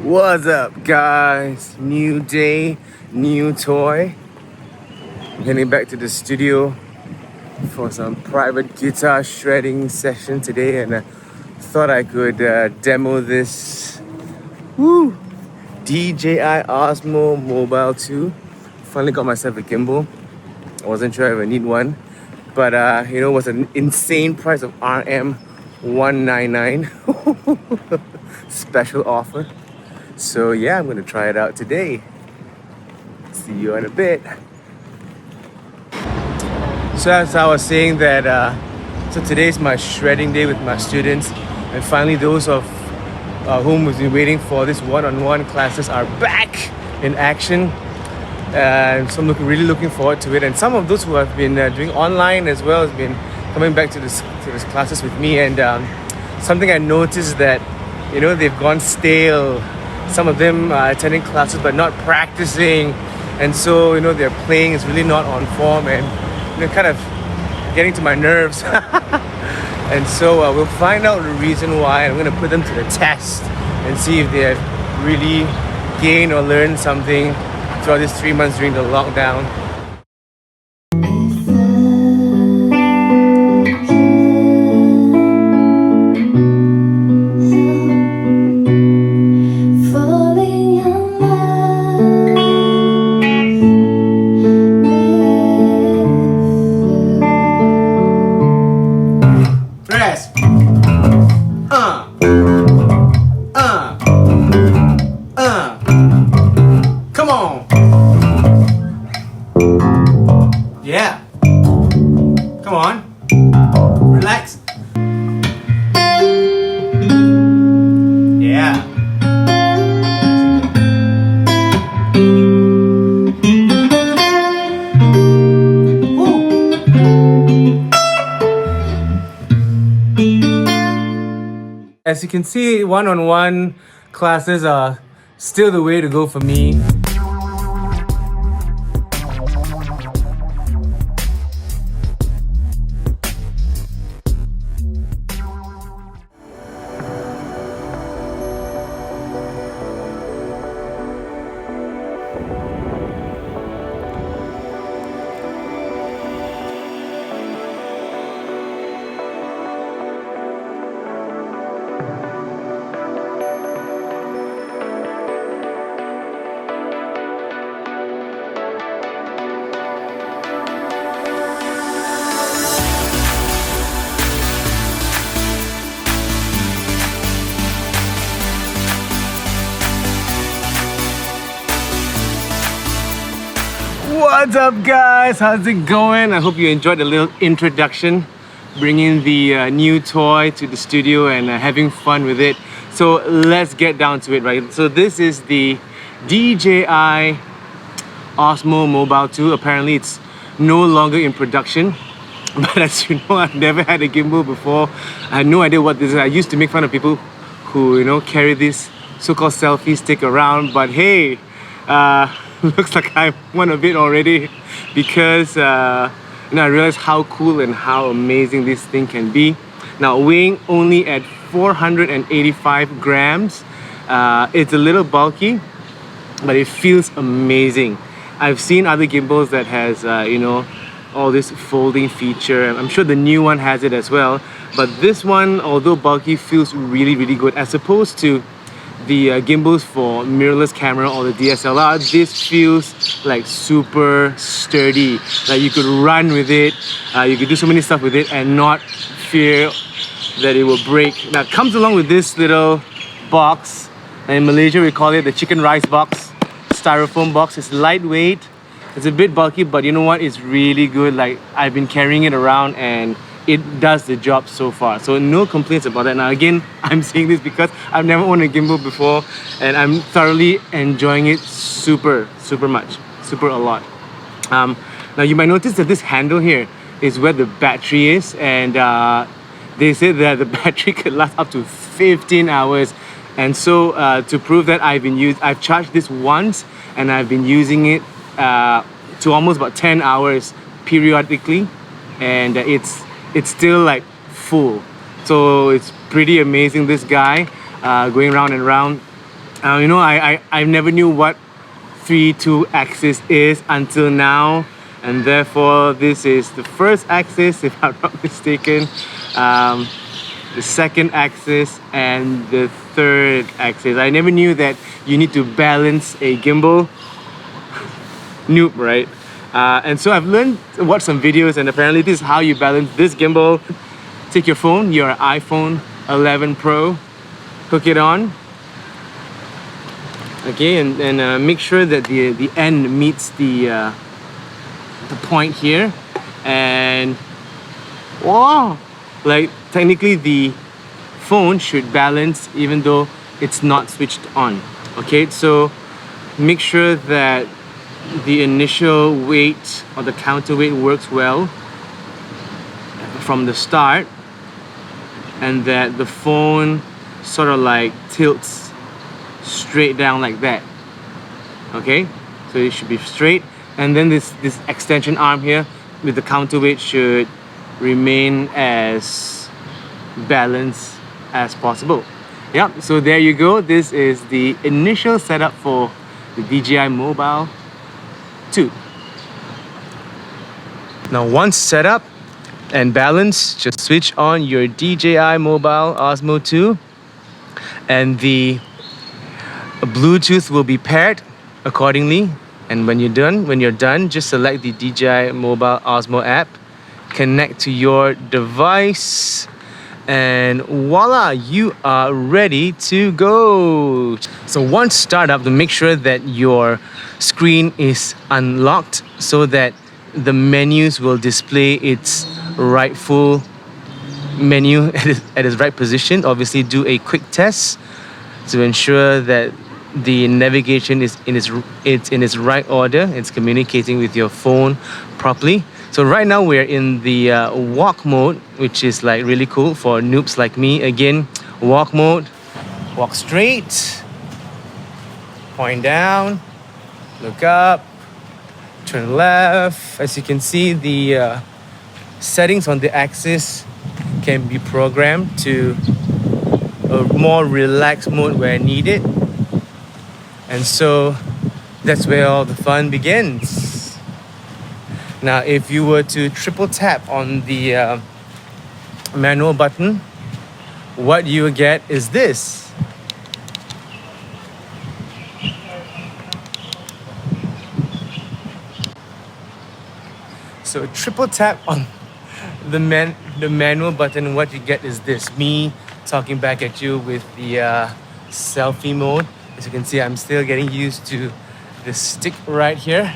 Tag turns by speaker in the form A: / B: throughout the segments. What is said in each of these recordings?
A: What's up, guys? New day, new toy. I'm heading back to the studio for some private guitar shredding session today, and I thought I could demo this DJI Osmo Mobile 2. Finally got myself a gimbal. I wasn't sure if I need one, but it was an insane price of RM 199 special offer. So yeah, I'm gonna try it out today. See you in a bit. So as I was saying that, so today's my shredding day with my students, and finally those of whom we've been waiting for this one-on-one classes are back in action. And so I'm really looking forward to it. And some of those who have been doing online as well has been coming back to this classes with me. And something I noticed that they've gone stale. Some of them are attending classes but not practicing, and so their playing is really not on form, and kind of getting to my nerves. And so we'll find out the reason why. I'm going to put them to the test and see if they have really gained or learned something throughout these 3 months during the lockdown. Come on. Yeah. Come on. Relax. Yeah. As you can see, one-on-one classes are still the way to go for me. What's up, guys? How's it going? I hope you enjoyed the little introduction, bringing the new toy to the studio and having fun with it. So let's get down to it, right? So this is the DJI OSMO Mobile 2. Apparently it's no longer in production, but as you know, I've never had a gimbal before. I had no idea what this is. I used to make fun of people who carry this so-called selfie stick around, but hey, looks like I'm one of it already, because I realized how cool and how amazing this thing can be. Now, weighing only at 485 grams, it's a little bulky, but it feels amazing. I've seen other gimbals that has all this folding feature, and I'm sure the new one has it as well, but this one, although bulky, feels really, really good as opposed to the gimbals for mirrorless camera or the DSLR. This feels like super sturdy. Like you could run with it, you could do so many stuff with it and not fear that it will break. Now it comes along with this little box. In Malaysia we call it the chicken rice box, styrofoam box. It's lightweight, it's a bit bulky, but you know what? It's really good. Like I've been carrying it around and it does the job so far, so no complaints about that. Now again, I'm saying this because I've never owned a gimbal before and I'm thoroughly enjoying it super much, a lot. Now you might notice that this handle here is where the battery is, and they say that the battery could last up to 15 hours, and so to prove that, I've charged this once and I've been using it to almost about 10 hours periodically, and it's still like full. So it's pretty amazing, this guy going round and round. I never knew what 3-2 axis is until now, and therefore this is the first axis, if I'm not mistaken, the second axis, and the third axis. I never knew that you need to balance a gimbal. Noob, right? And so I've learned to watch some videos, and apparently this is how you balance this gimbal. Take your phone, your iPhone 11 Pro, hook it on, okay, and make sure that the end meets the point here, and wow, like technically the phone should balance even though it's not switched on. Okay, so make sure that the initial weight or the counterweight works well from the start, and that the phone sort of like tilts straight down like that. Okay, so it should be straight, and then this extension arm here with the counterweight should remain as balanced as possible. Yep, so there you go. This is the initial setup for the DJI Mobile 2. Now once set up and balanced, just switch on your DJI Mobile Osmo 2, and the Bluetooth will be paired accordingly. And when you're done, just select the DJI Mobile Osmo app, connect to your device, and voila, you are ready to go. So once start up, to make sure that your screen is unlocked so that the menus will display its rightful menu at its right position. Obviously do a quick test to ensure that the navigation is in its right order. It's communicating with your phone properly. So right now we're in the walk mode, which is like really cool for noobs like me. Again, walk mode, walk straight, point down, look up, turn left. As you can see, the settings on the axis can be programmed to a more relaxed mode where needed. And so that's where all the fun begins. Now, if you were to triple tap on the manual button, what you will get is this. So triple tap on the manual button, what you get is this. Me talking back at you with the selfie mode. As you can see, I'm still getting used to the stick right here,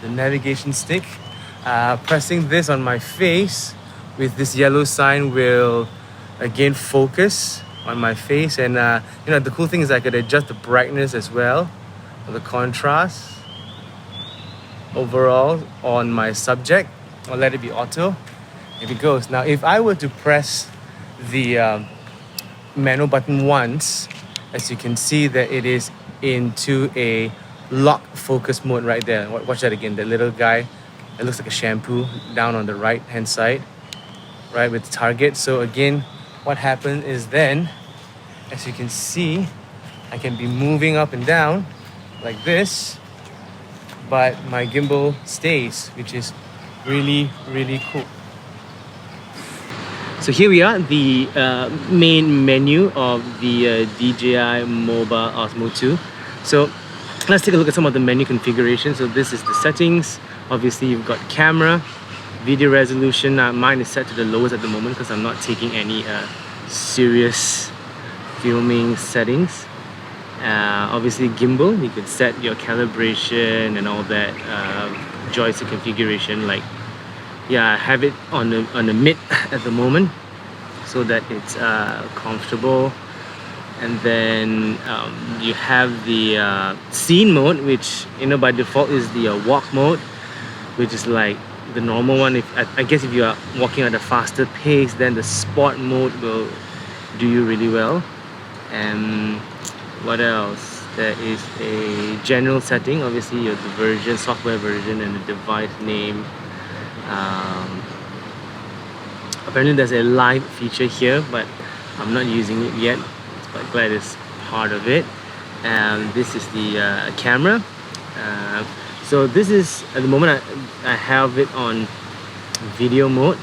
A: the navigation stick. Pressing this on my face with this yellow sign will again focus on my face, and the cool thing is I could adjust the brightness as well, or the contrast overall on my subject, or let it be auto. If it goes. Now if I were to press the manual button once, as you can see that it is into a lock focus mode right there. Watch that again, the little guy. It looks like a shampoo down on the right hand side, right, with the target. So again, what happens is then, as you can see, I can be moving up and down like this, but my gimbal stays, which is really, really cool. So here we are, the main menu of the DJI Mobile Osmo 2. So let's take a look at some of the menu configurations. So this is the settings. Obviously you've got camera, video resolution. Mine is set to the lowest at the moment because I'm not taking any serious filming settings. Obviously gimbal, you could set your calibration and all that, joystick configuration. Like, yeah, I have it on the mid at the moment so that it's comfortable. And then you have the scene mode, which by default is the walk mode, which is like the normal one. I guess if you are walking at a faster pace, then the sport mode will do you really well. And what else? There is a general setting. Obviously, the version, software version, and the device name. Apparently, there's a live feature here, but I'm not using it yet. But glad it's part of it. This is the camera. So this is, at the moment I have it on video mode.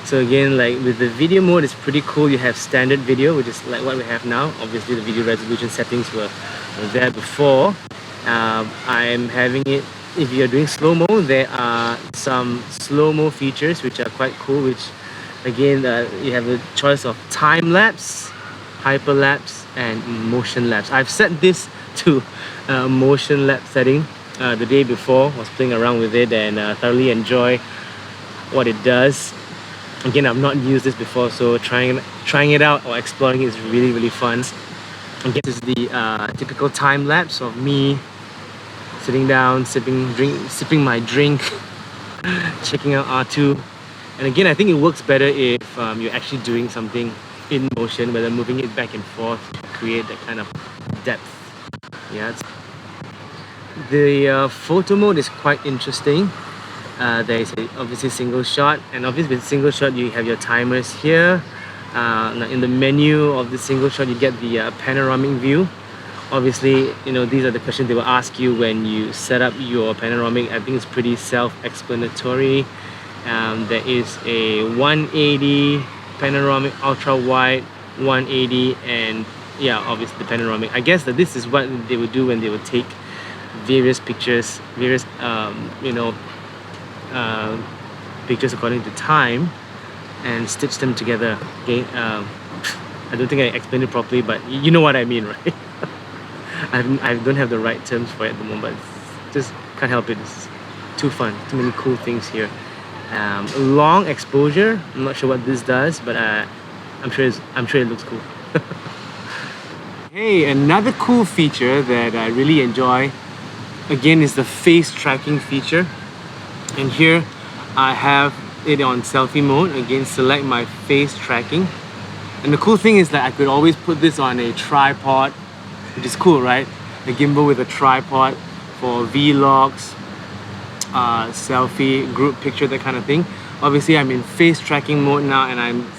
A: So again, like with the video mode, it's pretty cool. You have standard video, which is like what we have now. Obviously the video resolution settings were there before. I'm having it, if you're doing slow-mo, there are some slow-mo features which are quite cool, which again, you have the choice of time-lapse, hyperlapse, and motion lapse. I've set this to motion lapse setting the day before. I was playing around with it and thoroughly enjoy what it does. Again, I've not used this before, so trying it out or exploring it is really fun. Again, this is the typical time lapse of me sitting down, sipping my drink, checking out R2. And again, I think it works better if you're actually doing something in motion, whether moving it back and forth to create that kind of depth. Yeah. The photo mode is quite interesting. There is obviously single shot, and obviously with single shot you have your timers here. In the menu of the single shot you get the panoramic view. Obviously, you know, these are the questions they will ask you when you set up your panoramic. I think it's pretty self-explanatory. There is a 180 panoramic, ultra wide, 180, and yeah, obviously the panoramic. I guess that this is what they would do when they would take various pictures, pictures according to time and stitch them together. Okay, I don't think I explained it properly, but you know what I mean, right? I don't have the right terms for it at the moment, but just can't help it. It's too fun, too many cool things here. Long exposure, I'm not sure what this does, but I'm sure it looks cool. Hey, another cool feature that I really enjoy, again, is the face tracking feature. And here I have it on selfie mode. Again, select my face tracking. And the cool thing is that I could always put this on a tripod, which is cool, right? The gimbal with a tripod for vlogs, selfie, group picture, that kind of thing. Obviously, I'm in face tracking mode now, and I'm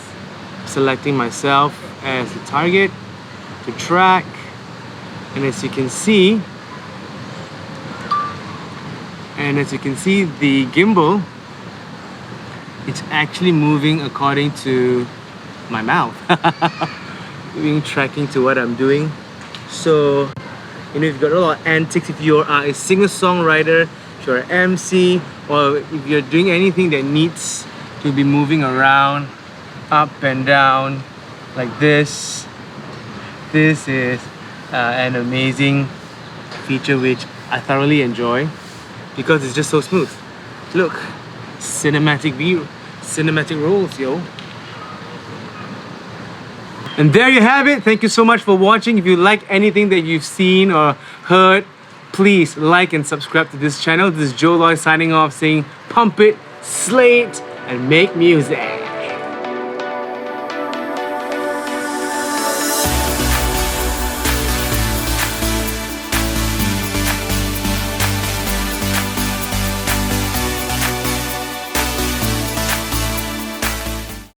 A: selecting myself as the target to track. And as you can see, the gimbal, it's actually moving according to my mouth. Doing tracking to what I'm doing. So, you know, if you've got a lot of antics, if you're a singer-songwriter, if you're an MC, or if you're doing anything that needs to be moving around, up and down, like this is an amazing feature which I thoroughly enjoy because it's just so smooth. Look, cinematic view, cinematic rolls, yo. And there you have it. Thank you so much for watching. If you like anything that you've seen or heard, please like and subscribe to this channel. This is Joe Loy signing off, saying pump it, slay it, and make music.